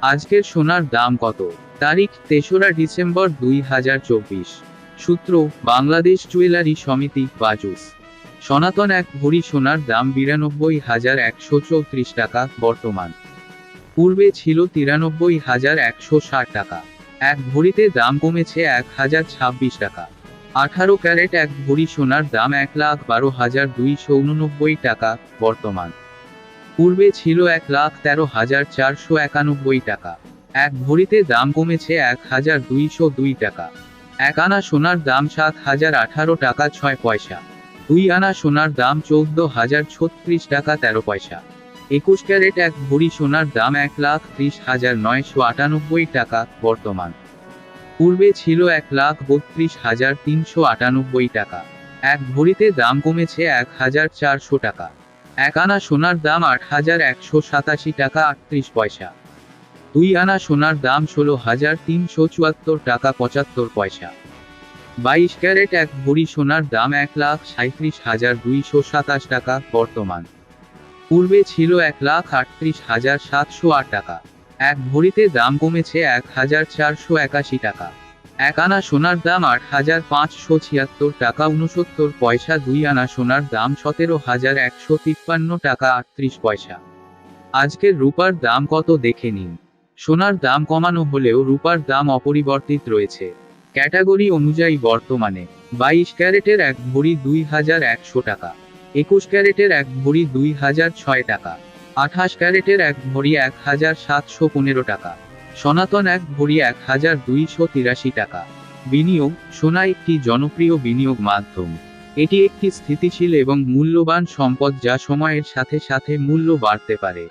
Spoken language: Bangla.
আজকের সোনার দাম কত? তারিখ ৩রা ডিসেম্বর ২০২৪। সূত্র বাংলাদেশ জুয়েলারি সমিতি বাজুস। সনাতন এক ভরি সোনার দাম ৯২,১৩৪ টাকা বর্তমান। পূর্বে ছিল ৯৩,১৬০ টাকা। এক ভরিতে দাম কমেছে ১,০২৬ টাকা। ১৮ ক্যারেট এক ভরি সোনার দাম ১,১২,২৮৯ টাকা বর্তমান। পূর্বে ছিল ১,১৩,৪৯১ টাকা। এক ভরিতে দাম কমেছে ১,২০২ টাকা। ১ আনা সোনার দাম ৭,০১৮ টাকা ৬ পয়সা। ২ আনা সোনার দাম ১৪,০৩৬ টাকা ১৩ পয়সা। ২১ ক্যারেট এক ভরি সোনার দাম ১,৩০,৯৯৮ টাকা বর্তমান। পূর্বে ছিল ১,৩২,৩৯৮ টাকা। এক ভরিতে দাম কমেছে ১,৪০০ টাকা। ১ আনা সোনার দাম ৮,১৮৭ টাকা ৩৮ পয়সা। ২ আনা সোনার দাম ১৬,৩৭৪ টাকা ৭৫ পয়সা। ২২ ক্যারেট এক ভরি সোনার দাম ১,৩৭,২২৭ টাকা বর্তমান। পূর্বে ছিল ১,৩৮,৭০৮ টাকা। এক ভরিতে দাম কমেছে ১,৪৮১ টাকা। ১ আনা সোনার দাম ৮,৫৭৬ টাকা ৬৯ পয়সা। ২ আনা সোনার দাম ১৭,১৫৩ টাকা ৩৮ পয়সা। আজকের রূপার দাম কত দেখে নিন। সোনার দাম কমানো হলেও রূপার দাম অপরিবর্তিত রয়েছে। ক্যাটাগরি অনুযায়ী বর্তমানে ২২ ক্যারেটের এক ভরি ২,১০০ টাকা। ২১ ক্যারেটের এক ভরি ২,০০৬ টাকা। ২৮ ক্যারেটের এক ভরি ১,৭১৫ টাকা। সনাতন এক ভরি ১,২৮৩ টাকা। বিনিয়োগ সোনা একটি জনপ্রিয় বিনিয়োগ মাধ্যম। এটি একটি স্থিতিশীল এবং মূল্যবান সম্পদ যা সময়ের সাথে সাথে মূল্য বাড়তে পারে।